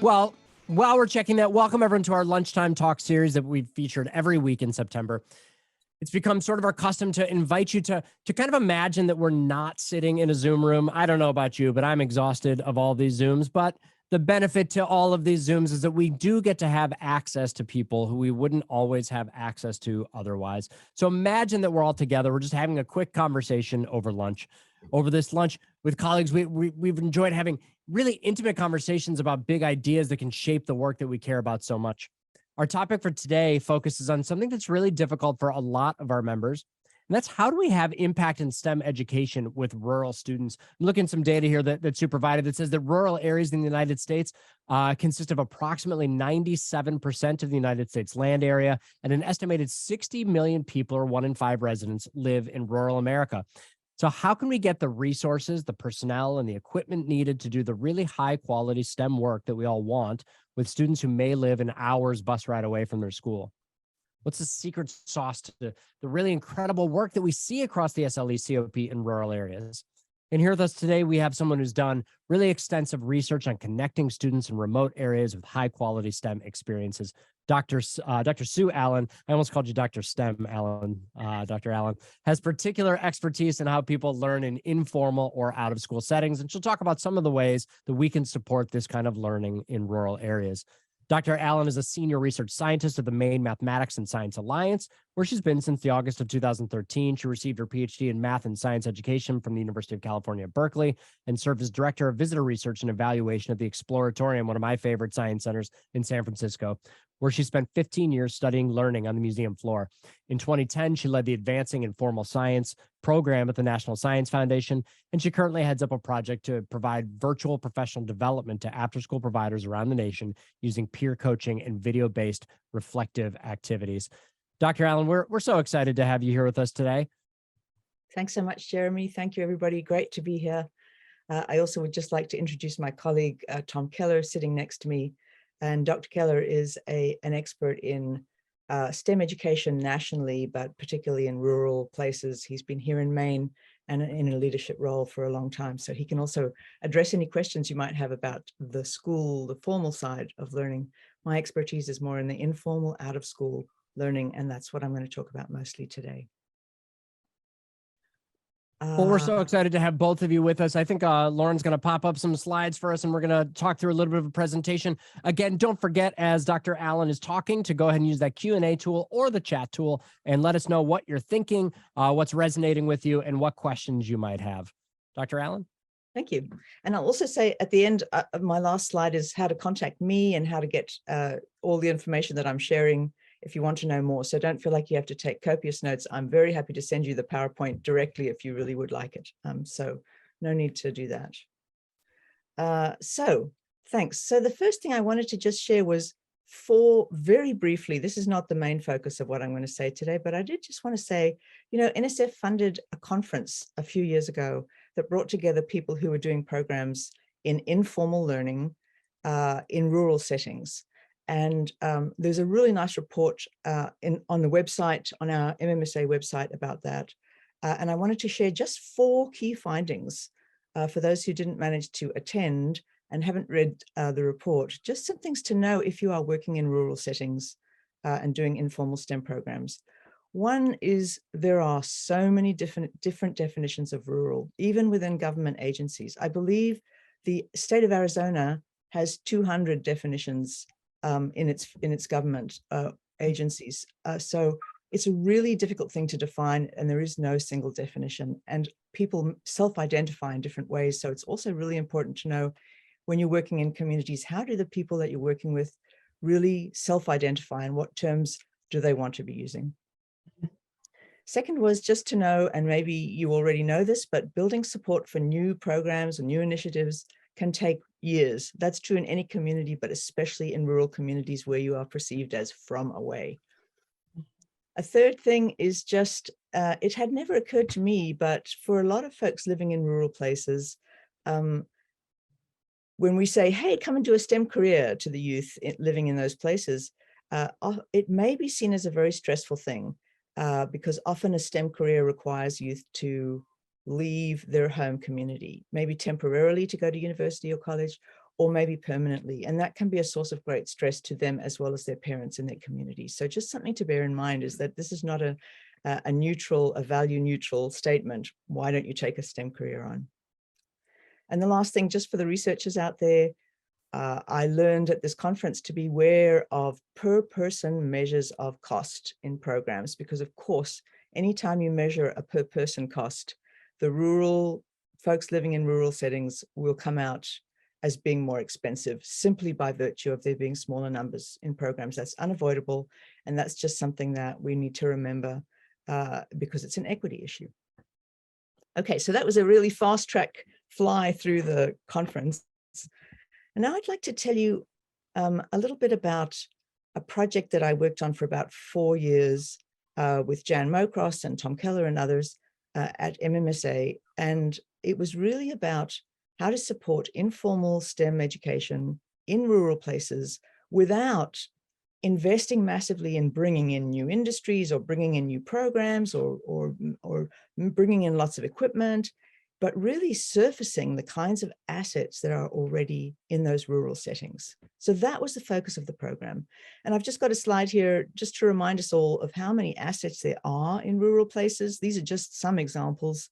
Well, while we're checking that, welcome everyone to our lunchtime talk series that we've featured every week in September. It's become sort of our custom to invite you to kind of imagine that we're not sitting in a Zoom room. I don't know about you, but I'm exhausted of all these Zooms. But the benefit to all of these Zooms is that we do get to have access to people who we wouldn't always have access to otherwise. So imagine that we're all together. We're just having a quick conversation over lunch. Over this lunch with colleagues, we've enjoyed having really intimate conversations about big ideas that can shape the work that we care about so much. Our topic for today focuses on something that's really difficult for a lot of our members, and that's how do we have impact in STEM education with rural students? I'm looking at some data here that Sue provided that says that rural areas in the United States consist of approximately 97% of the United States land area, and an estimated 60 million people, or 1 in 5 residents, live in rural America. So how can we get the resources, the personnel, and the equipment needed to do the really high quality STEM work that we all want with students who may live an hour's bus ride away from their school? What's the secret sauce to the really incredible work that we see across the SLE COP in rural areas? And here with us today, we have someone who's done really extensive research on connecting students in remote areas with high quality STEM experiences. Dr. Sue Allen, I almost called you Dr. STEM Allen. Dr. Allen has particular expertise in how people learn in informal or out of school settings. And she'll talk about some of the ways that we can support this kind of learning in rural areas. Dr. Allen is a senior research scientist at the Maine Mathematics and Science Alliance, where she's been since the August of 2013. She received her PhD in math and science education from the University of California, Berkeley, and served as director of visitor research and evaluation at the Exploratorium, one of my favorite science centers in San Francisco, where she spent 15 years studying learning on the museum floor. In 2010, she led the Advancing Informal Science program at the National Science Foundation, and she currently heads up a project to provide virtual professional development to after-school providers around the nation using peer coaching and video-based reflective activities. Dr. Allen, we're so excited to have you here with us today. Thanks so much, Jeremy. Thank you, everybody. Great to be here. I also would just like to introduce my colleague, Tom Keller, sitting next to me. And Dr. Keller is an expert in STEM education nationally, but particularly in rural places. He's been here in Maine and in a leadership role for a long time. So he can also address any questions you might have about the school, the formal side of learning. My expertise is more in the informal, out of school learning, and that's what I'm going to talk about mostly today. Well, we're so excited to have both of you with us. I think Lauren's going to pop up some slides for us, and we're going to talk through a little bit of a presentation. Again, don't forget, as Dr. Allen is talking, to go ahead and use that Q&A tool or the chat tool and let us know what you're thinking, what's resonating with you, and what questions you might have. Dr. Allen? Thank you. And I'll also say at the end of my last slide is how to contact me and how to get all the information that I'm sharing if you want to know more. So don't feel like you have to take copious notes. I'm very happy to send you the PowerPoint directly if you really would like it. So no need to do that. So thanks. So the first thing I wanted to just share was very briefly, this is not the main focus of what I'm going to say today, but I did just want to say, you know, NSF funded a conference a few years ago that brought together people who were doing programs in informal learning in rural settings. And there's a really nice report on the website, on our MMSA website about that. And I wanted to share just 4 key findings for those who didn't manage to attend and haven't read the report. Just some things to know if you are working in rural settings and doing informal STEM programs. One is there are so many different definitions of rural, even within government agencies. I believe the state of Arizona has 200 definitions in its government agencies. So it's a really difficult thing to define, and there is no single definition, and people self-identify in different ways. So it's also really important to know when you're working in communities, how do the people that you're working with really self-identify, and what terms do they want to be using? Second was just to know, and maybe you already know this, but building support for new programs and new initiatives can take years. That's true in any community, but especially in rural communities where you are perceived as from away. A third thing is just, it had never occurred to me, but for a lot of folks living in rural places, when we say, hey, come and do a STEM career to the youth living in those places, it may be seen as a very stressful thing because often a STEM career requires youth to leave their home community, maybe temporarily to go to university or college, or maybe permanently. And that can be a source of great stress to them as well as their parents and their community. So just something to bear in mind is that this is not a value neutral statement. Why don't you take a STEM career on? And the last thing, just for the researchers out there, I learned at this conference to be aware of per person measures of cost in programs, because of course, anytime you measure a per person cost, the rural folks living in rural settings will come out as being more expensive simply by virtue of there being smaller numbers in programs. That's unavoidable. And that's just something that we need to remember because it's an equity issue. Okay, so that was a really fast track fly through the conference. And now I'd like to tell you a little bit about a project that I worked on for about 4 years with Jan Mocross and Tom Keller and others at MMSA. And it was really about how to support informal STEM education in rural places without investing massively in bringing in new industries or bringing in new programs or bringing in lots of equipment, but really surfacing the kinds of assets that are already in those rural settings. So that was the focus of the program. And I've just got a slide here just to remind us all of how many assets there are in rural places. These are just some examples,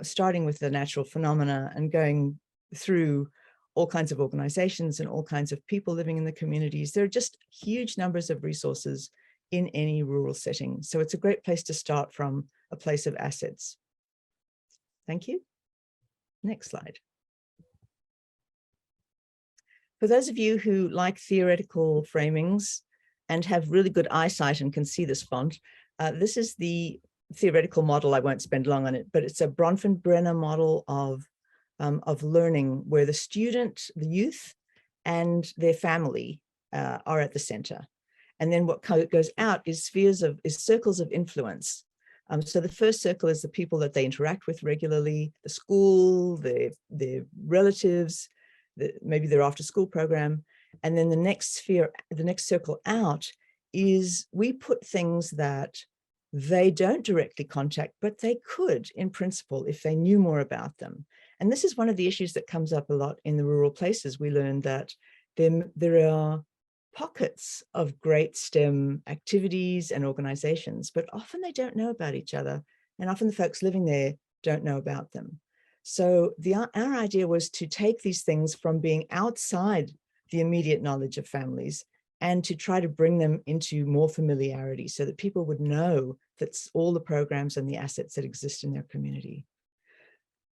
starting with the natural phenomena and going through all kinds of organizations and all kinds of people living in the communities. There are just huge numbers of resources in any rural setting. So it's a great place to start from, a place of assets. Thank you. Next slide. For those of you who like theoretical framings and have really good eyesight and can see this font, this is the theoretical model. I won't spend long on it, but it's a Bronfenbrenner model of learning where the student, the youth, and their family are at the center. And then what goes out is circles of influence. So the first circle is the people that they interact with regularly, the school, their relatives, maybe their after school program. And then the next sphere, the next circle out is we put things that they don't directly contact, but they could in principle if they knew more about them. And this is one of the issues that comes up a lot in the rural places. We learned that there are pockets of great STEM activities and organizations, but often they don't know about each other. And often the folks living there don't know about them. So our idea was to take these things from being outside the immediate knowledge of families and to try to bring them into more familiarity so that people would know that's all the programs and the assets that exist in their community.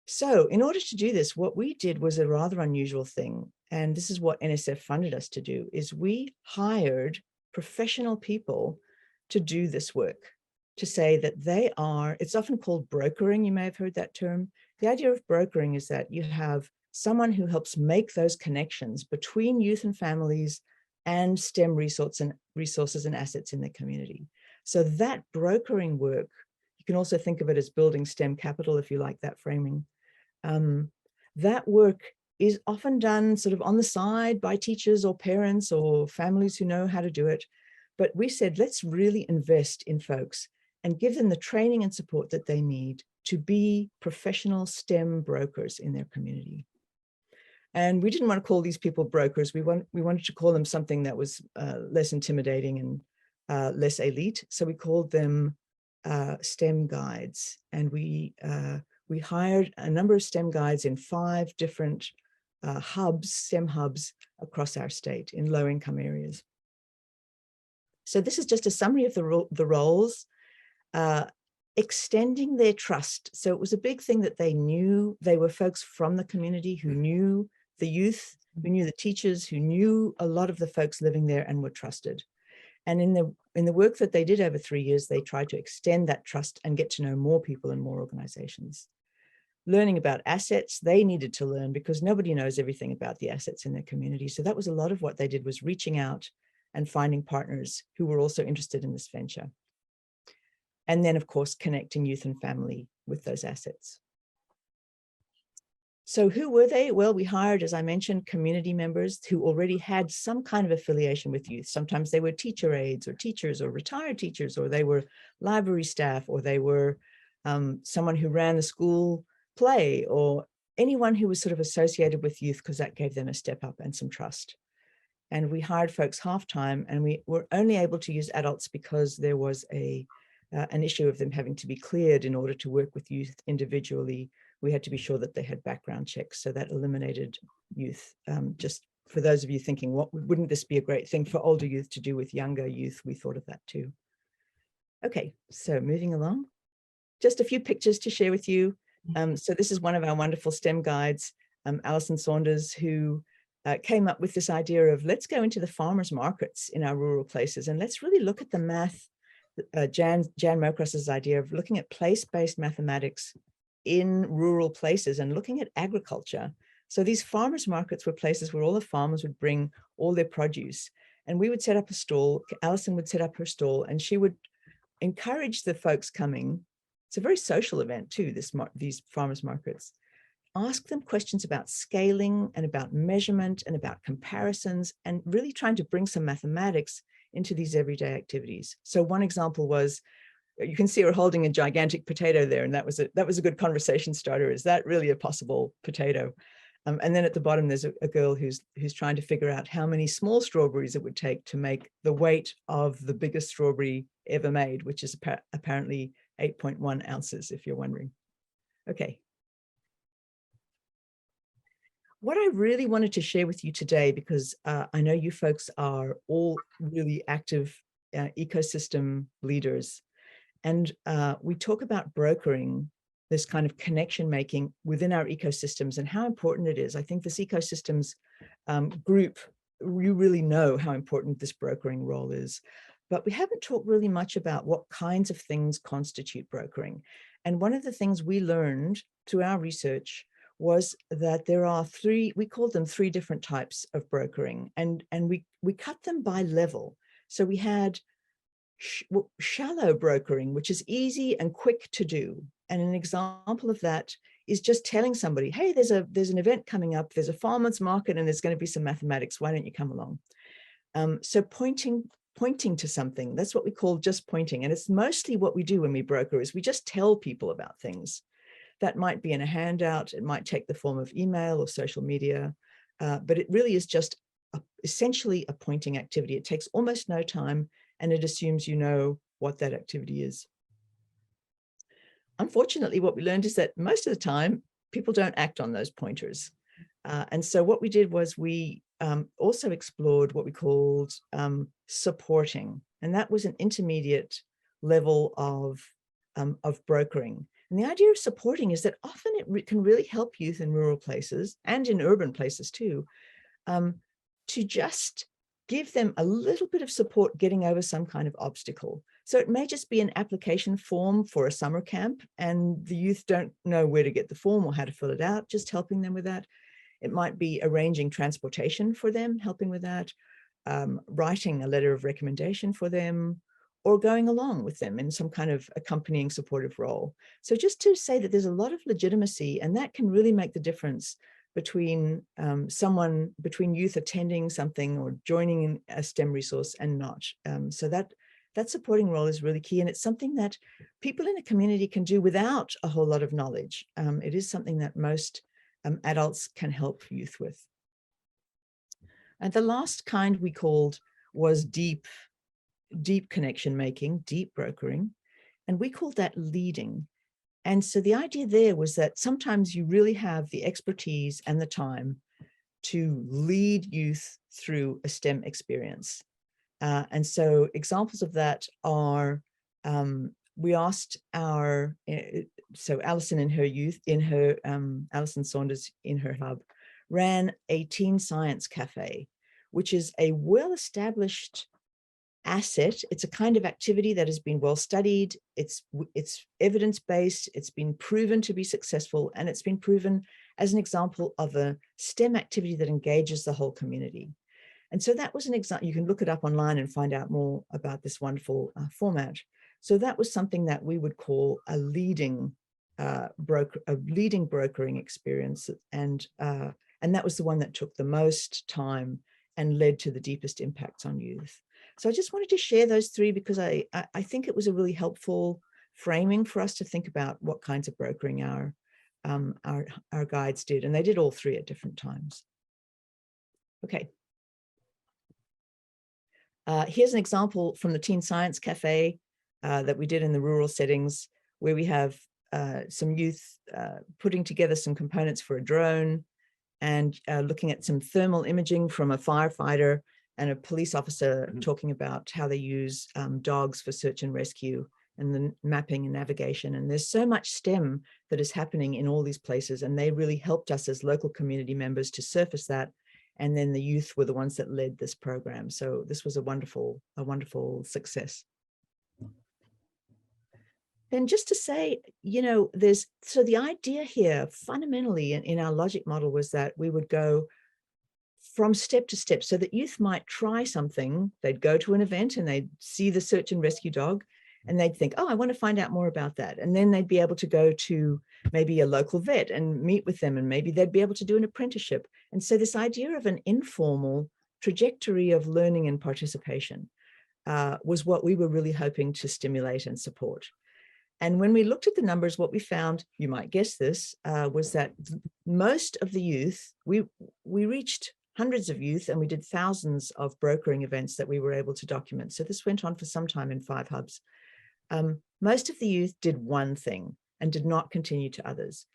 So in order to do this, what we did was a rather unusual thing. And this is what NSF funded us to do, is we hired professional people to do this work, to say that they are, it's often called brokering. You may have heard that term. The idea of brokering is that you have someone who helps make those connections between youth and families and STEM resources and assets in the community. So that brokering work, you can also think of it as building STEM capital, if you like that framing. That work is often done sort of on the side by teachers or parents or families who know how to do it. But we said, let's really invest in folks and give them the training and support that they need to be professional STEM brokers in their community. And we didn't want to call these people brokers. We wanted to call them something that was less intimidating and less elite. So we called them STEM guides. And we hired a number of STEM guides in 5 different hubs, STEM hubs across our state in low-income areas. So this is just a summary of the roles, extending their trust. So it was a big thing that they knew they were folks from the community who knew the youth, who knew the teachers, who knew a lot of the folks living there and were trusted. And in the work that they did over 3 years, they tried to extend that trust and get to know more people and more organizations. Learning about assets, they needed to learn because nobody knows everything about the assets in their community. So that was a lot of what they did, was reaching out and finding partners who were also interested in this venture. And then, of course, connecting youth and family with those assets. So who were they? Well, we hired, as I mentioned, community members who already had some kind of affiliation with youth. Sometimes they were teacher aides or teachers or retired teachers, or they were library staff, or they were someone who ran the school play, or anyone who was sort of associated with youth, because that gave them a step up and some trust. And we hired folks half-time, and we were only able to use adults because there was an issue of them having to be cleared in order to work with youth individually. We had to be sure that they had background checks, so that eliminated youth. Just for those of you thinking, wouldn't this be a great thing for older youth to do with younger youth? We thought of that too. Okay, so moving along. Just a few pictures to share with you. So this is one of our wonderful STEM guides, Alison Saunders, who came up with this idea of let's go into the farmers markets in our rural places and let's really look at the math. Jan Mocros's idea of looking at place-based mathematics in rural places and looking at agriculture. So these farmers markets were places where all the farmers would bring all their produce, and we would set up a stall. Alison would set up her stall, and she would encourage the folks coming. It's a very social event too, these farmers markets. Ask them questions about scaling and about measurement and about comparisons, and really trying to bring some mathematics into these everyday activities. So one example was, you can see her holding a gigantic potato there, and that was a good conversation starter. Is that really a possible potato? And then at the bottom, there's a girl who's trying to figure out how many small strawberries it would take to make the weight of the biggest strawberry ever made, which is apparently 8.1 ounces, if you're wondering. Okay. What I really wanted to share with you today, because I know you folks are all really active ecosystem leaders, and we talk about brokering, this kind of connection making within our ecosystems and how important it is. I think this ecosystems group, you really know how important this brokering role is, but we haven't talked really much about what kinds of things constitute brokering. And one of the things we learned through our research was that there are we called them three different types of brokering, and we cut them by level. So we had shallow brokering, which is easy and quick to do. And an example of that is just telling somebody, hey, there's an event coming up, there's a farmer's market, and there's going to be some mathematics. Why don't you come along? So pointing to something, that's what we call just pointing. And it's mostly what we do when we broker is we just tell people about things. That might be in a handout, it might take the form of email or social media, but it really is just essentially a pointing activity. It takes almost no time, and it assumes you know what that activity is. Unfortunately, what we learned is that most of the time, people don't act on those pointers. And so what we did was we also explored what we called supporting, and that was an intermediate level of brokering. And the idea of supporting is that often it can really help youth in rural places and in urban places too, to just give them a little bit of support getting over some kind of obstacle. So it may just be an application form for a summer camp, and the youth don't know where to get the form or how to fill it out, just helping them with that. It might be arranging transportation for them, helping with that, writing a letter of recommendation for them, or going along with them in some kind of accompanying supportive role. So just to say that there's a lot of legitimacy, and that can really make the difference between between youth attending something or joining a STEM resource and not. So that supporting role is really key, and it's something that people in a community can do without a whole lot of knowledge. It is something that most adults can help youth with. And the last kind we called was deep connection making, deep brokering, and we called that leading. And so the idea there was that sometimes you really have the expertise and the time to lead youth through a STEM experience. And so examples of that are, we asked so Alison in her youth, Alison Saunders in her hub, ran a teen science cafe, which is a well-established asset. It's a kind of activity that has been well studied. It's evidence-based. It's been proven to be successful, and it's been proven as an example of a STEM activity that engages the whole community. And so that was an example. You can look it up online and find out more about this wonderful format. So that was something that we would call a leading brokering experience, and that was the one that took the most time and led to the deepest impacts on youth. So I just wanted to share those three because I think it was a really helpful framing for us to think about what kinds of brokering are our guides did, and they did all three at different times. Okay. Here's an example from the Teen Science Cafe that we did in the rural settings, where we have some youth putting together some components for a drone and looking at some thermal imaging from a firefighter and a police officer talking about how they use dogs for search and rescue and the mapping and navigation. And there's so much STEM that is happening in all these places, and they really helped us as local community members to surface that. And then the youth were the ones that led this program. So this was a wonderful success. Then just to say, you know, so the idea here fundamentally in our logic model was that we would go from step to step, so that youth might try something. They'd go to an event and they'd see the search and rescue dog, and they'd think, oh, I want to find out more about that. And then they'd be able to go to maybe a local vet and meet with them, and maybe they'd be able to do an apprenticeship. And so this idea of an informal trajectory of learning and participation was what we were really hoping to stimulate and support. And when we looked at the numbers, what we found, you might guess this, was that most of the youth, we reached hundreds of youth, and we did thousands of brokering events that we were able to document. So this went on for some time in 5 hubs. Most of the youth did one thing and did not continue to others,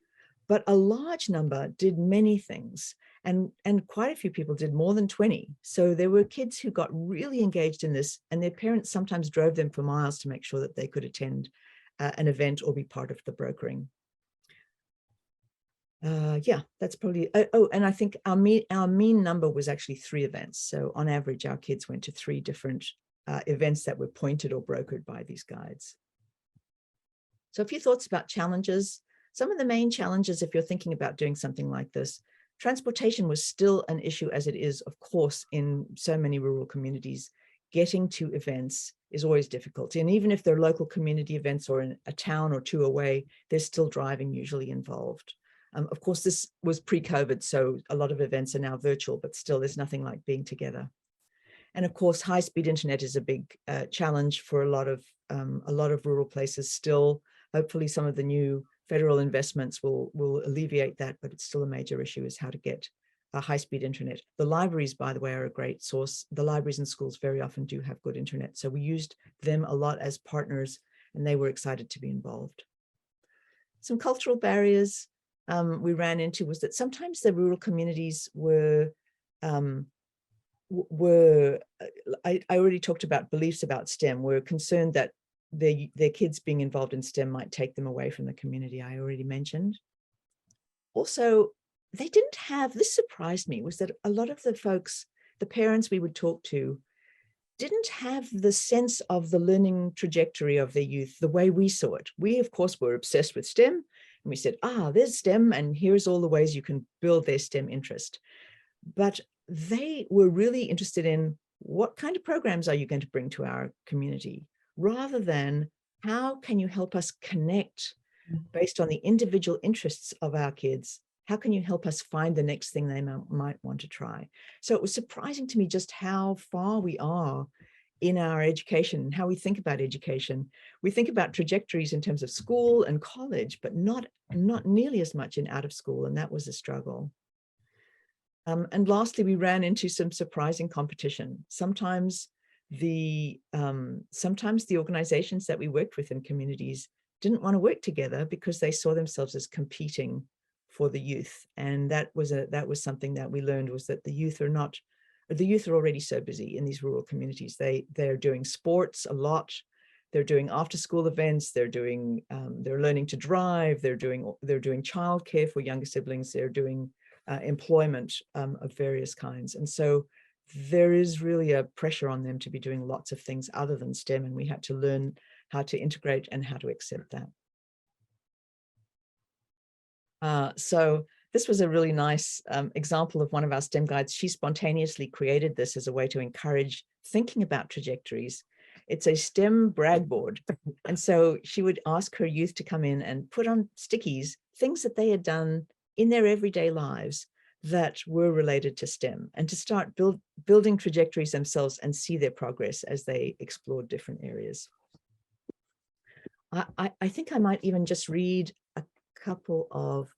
but a large number did many things, and quite a few people did more than 20. So there were kids who got really engaged in this, and their parents sometimes drove them for miles to make sure that they could attend an event or be part of the brokering. Yeah, that's probably, oh, and I think our mean number was actually 3 events. So on average, our kids went to 3 different events that were pointed or brokered by these guides. So a few thoughts about challenges. Some of the main challenges, if you're thinking about doing something like this, transportation was still an issue, as it is, of course, in so many rural communities. Getting to events is always difficult. And even if they're local community events or in a town or 2 away, there's still driving usually involved. Of course, this was pre-COVID, so a lot of events are now virtual, but still there's nothing like being together. And of course, high-speed internet is a big challenge for a lot of rural places still. Hopefully some of the new federal investments will alleviate that, but it's still a major issue, is how to get a high-speed internet. The libraries, by the way, are a great source. The libraries and schools very often do have good internet. So we used them a lot as partners, and they were excited to be involved. Some cultural barriers we ran into was that sometimes the rural communities were, I already talked about beliefs about STEM, were concerned that their kids being involved in STEM might take them away from the community I already mentioned. Also, they didn't have, this surprised me, was that a lot of the folks, the parents we would talk to, didn't have the sense of the learning trajectory of their youth the way we saw it. We, of course, were obsessed with STEM, and we said, there's STEM, and here's all the ways you can build their STEM interest. But they were really interested in, what kind of programs are you going to bring to our community, rather than how can you help us connect based on the individual interests of our kids? How can you help us find the next thing they might want to try? So it was surprising to me just how far we are in our education, how we think about education. We think about trajectories in terms of school and college, but not nearly as much in out of school, and that was a struggle. And lastly, we ran into some surprising competition. Sometimes the organizations that we worked with in communities didn't want to work together because they saw themselves as competing for the youth. And that was something that we learned, was that the youth are already so busy in these rural communities. They're doing sports a lot. They're doing after school events. They're learning to drive. They're doing childcare for younger siblings. They're doing employment of various kinds. And so there is really a pressure on them to be doing lots of things other than STEM. And we had to learn how to integrate and how to accept that. So this was a really nice example of one of our STEM guides. She spontaneously created this as a way to encourage thinking about trajectories. It's a STEM brag board. And so she would ask her youth to come in and put on stickies things that they had done in their everyday lives that were related to STEM, and to start building trajectories themselves and see their progress as they explored different areas. I think I might even just read a couple of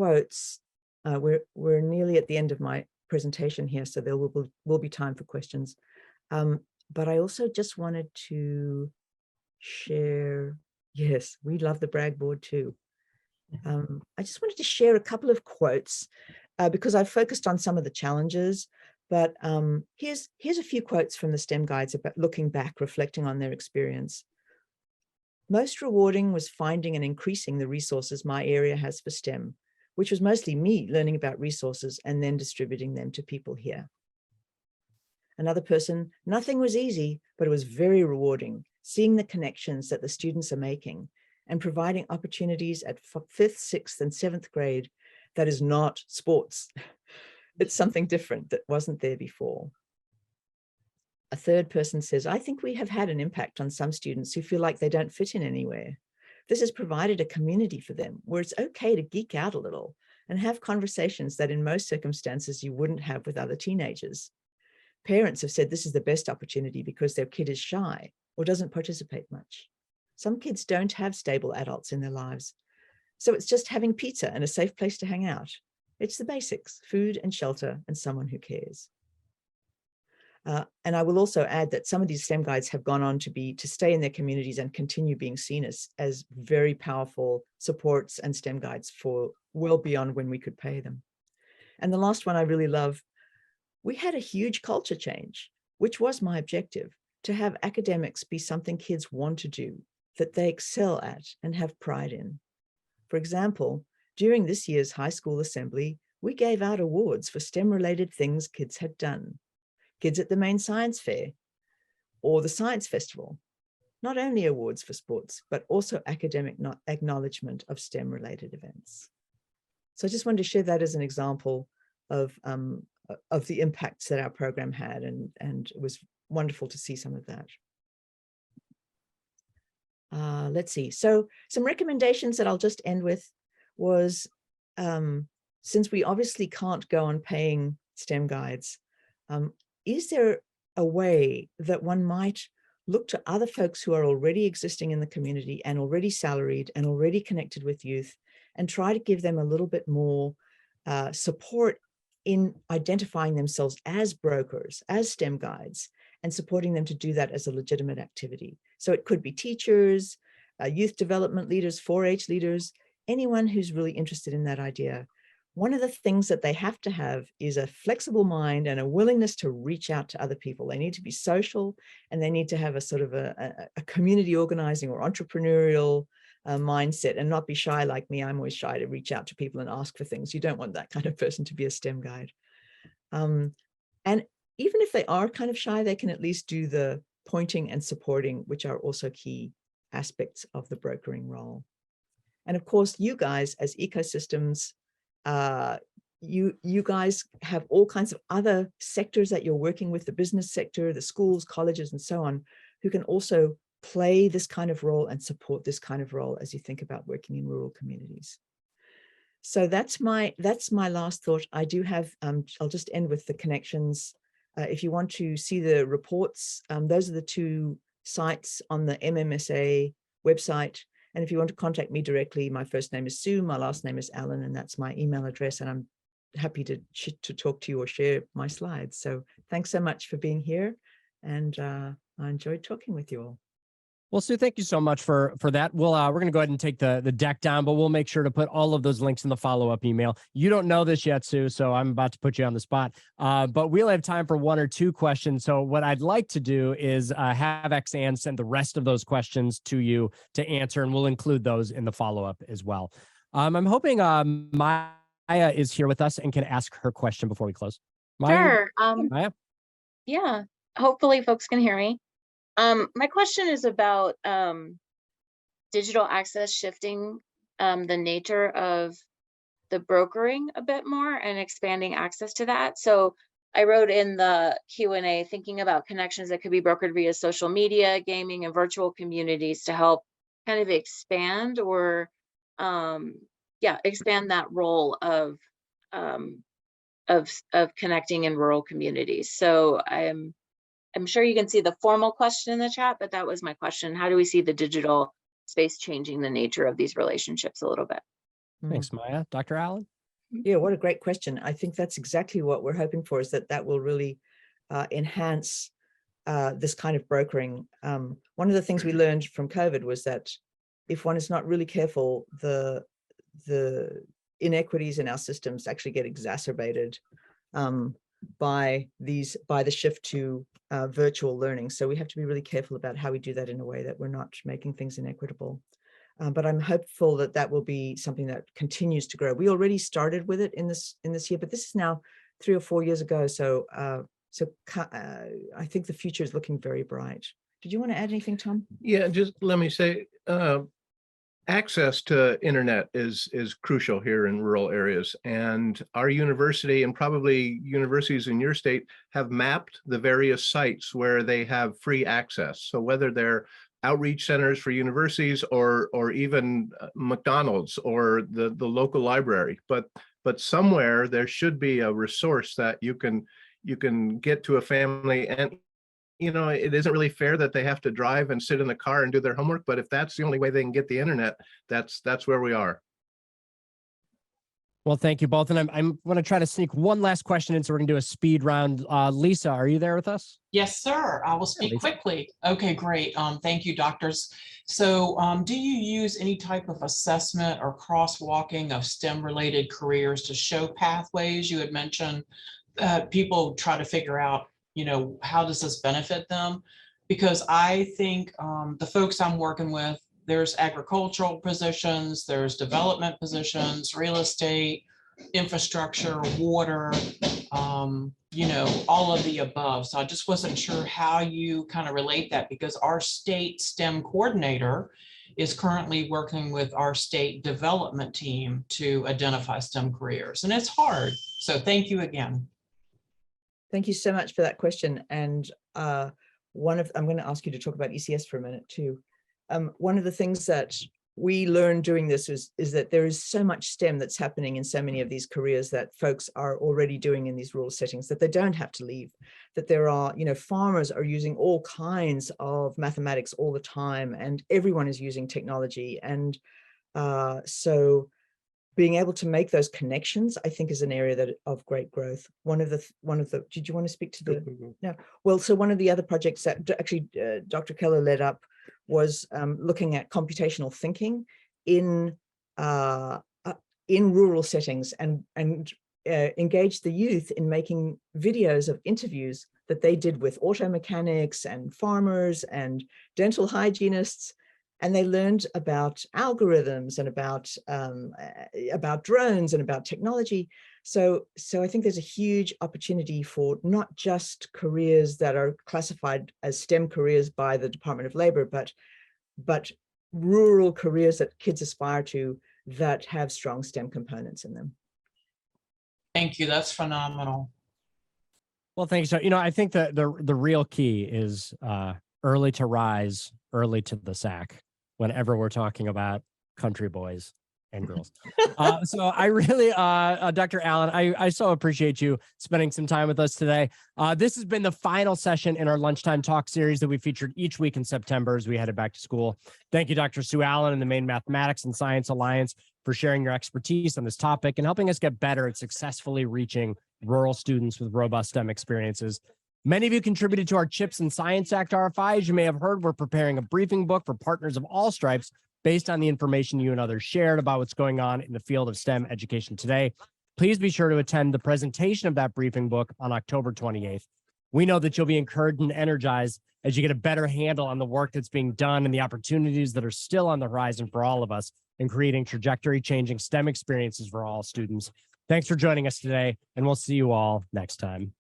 quotes. We're nearly at the end of my presentation here, so there will be time for questions. But I also just wanted to share, yes, we love the brag board too. I just wanted to share a couple of quotes because I focused on some of the challenges, but here's a few quotes from the STEM guides about looking back, reflecting on their experience. Most rewarding was finding and increasing the resources my area has for STEM, which was mostly me learning about resources and then distributing them to people here. Another person, nothing was easy, but it was very rewarding, seeing the connections that the students are making and providing opportunities at 5th, 6th, and 7th grade that is not sports. It's something different that wasn't there before. A third person says, I think we have had an impact on some students who feel like they don't fit in anywhere. This has provided a community for them where it's okay to geek out a little and have conversations that in most circumstances you wouldn't have with other teenagers. Parents have said this is the best opportunity because their kid is shy or doesn't participate much. Some kids don't have stable adults in their lives. So it's just having pizza and a safe place to hang out. It's the basics, food and shelter and someone who cares. And I will also add that some of these STEM guides have gone on to stay in their communities and continue being seen as very powerful supports and STEM guides for well beyond when we could pay them. And the last one I really love, we had a huge culture change, which was my objective, to have academics be something kids want to do, that they excel at and have pride in. For example, during this year's high school assembly, we gave out awards for STEM-related things kids had done. Kids at the main science fair or the science festival, not only awards for sports, but also academic acknowledgement of STEM-related events. So I just wanted to share that as an example of the impacts that our program had, and it was wonderful to see some of that. Let's see. So some recommendations that I'll just end with was, since we obviously can't go on paying STEM guides, is there a way that one might look to other folks who are already existing in the community and already salaried and already connected with youth and try to give them a little bit more support in identifying themselves as brokers, as STEM guides, and supporting them to do that as a legitimate activity. So it could be teachers, youth development leaders, 4-H leaders, anyone who's really interested in that idea. One of the things that they have to have is a flexible mind and a willingness to reach out to other people. They need to be social, and they need to have a sort of a community organizing or entrepreneurial mindset and not be shy like me. I'm always shy to reach out to people and ask for things. You don't want that kind of person to be a STEM guide. And even if they are kind of shy, they can at least do the pointing and supporting, which are also key aspects of the brokering role. And of course, you guys as ecosystems, you guys have all kinds of other sectors that you're working with, the business sector, the schools, colleges, and so on, who can also play this kind of role and support this kind of role as you think about working in rural communities. So that's my last thought. I do have, I'll just end with the connections. If you want to see the reports, those are the 2 sites on the MMSA website. And if you want to contact me directly, my first name is Sue, my last name is Allen, and that's my email address. And I'm happy to talk to you or share my slides. So thanks so much for being here. And I enjoyed talking with you all. Well, Sue, thank you so much for that. We're going to go ahead and take the deck down, but we'll make sure to put all of those links in the follow-up email. You don't know this yet, Sue, so I'm about to put you on the spot. But we'll have time for 1 or 2 questions. So what I'd like to do is have Xanne send the rest of those questions to you to answer, and we'll include those in the follow-up as well. I'm hoping Maya is here with us and can ask her question before we close. Maya, Sure. Maya? Yeah, hopefully folks can hear me. My question is about digital access shifting the nature of the brokering a bit more and expanding access to that. So I wrote in the Q&A thinking about connections that could be brokered via social media, gaming, and virtual communities to help kind of expand or expand that role of connecting in rural communities. So I'm sure you can see the formal question in the chat, but that was my question. How do we see the digital space changing the nature of these relationships a little bit? Thanks, Maya. Dr. Allen? Yeah, what a great question. I think that's exactly what we're hoping for, is that will really enhance this kind of brokering. One of the things we learned from COVID was that if one is not really careful, the inequities in our systems actually get exacerbated by the shift to virtual learning. So we have to be really careful about how we do that in a way that we're not making things inequitable. But I'm hopeful that will be something that continues to grow. We already started with it in this year, but this is now 3 or 4 years ago. So I think the future is looking very bright. Did you want to add anything, Tom? Yeah, just let me say, access to internet is crucial here in rural areas, and our university, and probably universities in your state, have mapped the various sites where they have free access. So whether they're outreach centers for universities or even McDonald's or the local library, but somewhere there should be a resource that you can get to a family. And it isn't really fair that they have to drive and sit in the car and do their homework, but if that's the only way they can get the internet, that's where we are. Well, thank you both. And I'm going to try to sneak one last question in, so we're going to do a speed round. Lisa, are you there with us? Yes, sir. I will speak quickly. Okay, great. Thank you, doctors. So do you use any type of assessment or crosswalking of STEM-related careers to show pathways? You had mentioned people try to figure out, how does this benefit them? Because I think the folks I'm working with, there's agricultural positions, there's development positions, real estate, infrastructure, water, all of the above. So I just wasn't sure how you kind of relate that, because our state STEM coordinator is currently working with our state development team to identify STEM careers, and it's hard. So thank you again. Thank you so much for that question. And I'm going to ask you to talk about ECS for a minute too. One of the things that we learned doing this is that there is so much STEM that's happening in so many of these careers that folks are already doing in these rural settings, that they don't have to leave, that there are, farmers are using all kinds of mathematics all the time, and everyone is using technology. And so being able to make those connections, I think, is an area of great growth. One of the, did you want to speak to the, no? Well, so one of the other projects that actually Dr. Keller led up was looking at computational thinking in rural settings, and engaged the youth in making videos of interviews that they did with auto mechanics and farmers and dental hygienists. And they learned about algorithms and about drones and about technology. So I think there's a huge opportunity for not just careers that are classified as STEM careers by the Department of Labor, but rural careers that kids aspire to that have strong STEM components in them. Thank you. That's phenomenal. Well, thanks. So, I think that the real key is early to rise, early to the sack, whenever we're talking about country boys and girls. So I really, Dr. Allen, I so appreciate you spending some time with us today. This has been the final session in our Lunchtime Talk series that we featured each week in September as we headed back to school. Thank you, Dr. Sue Allen and the Maine Mathematics and Science Alliance for sharing your expertise on this topic and helping us get better at successfully reaching rural students with robust STEM experiences. Many of you contributed to our CHIPS and Science Act RFI. As you may have heard, we're preparing a briefing book for partners of all stripes based on the information you and others shared about what's going on in the field of STEM education today. Please be sure to attend the presentation of that briefing book on October 28th. We know that you'll be encouraged and energized as you get a better handle on the work that's being done and the opportunities that are still on the horizon for all of us in creating trajectory-changing STEM experiences for all students. Thanks for joining us today, and we'll see you all next time.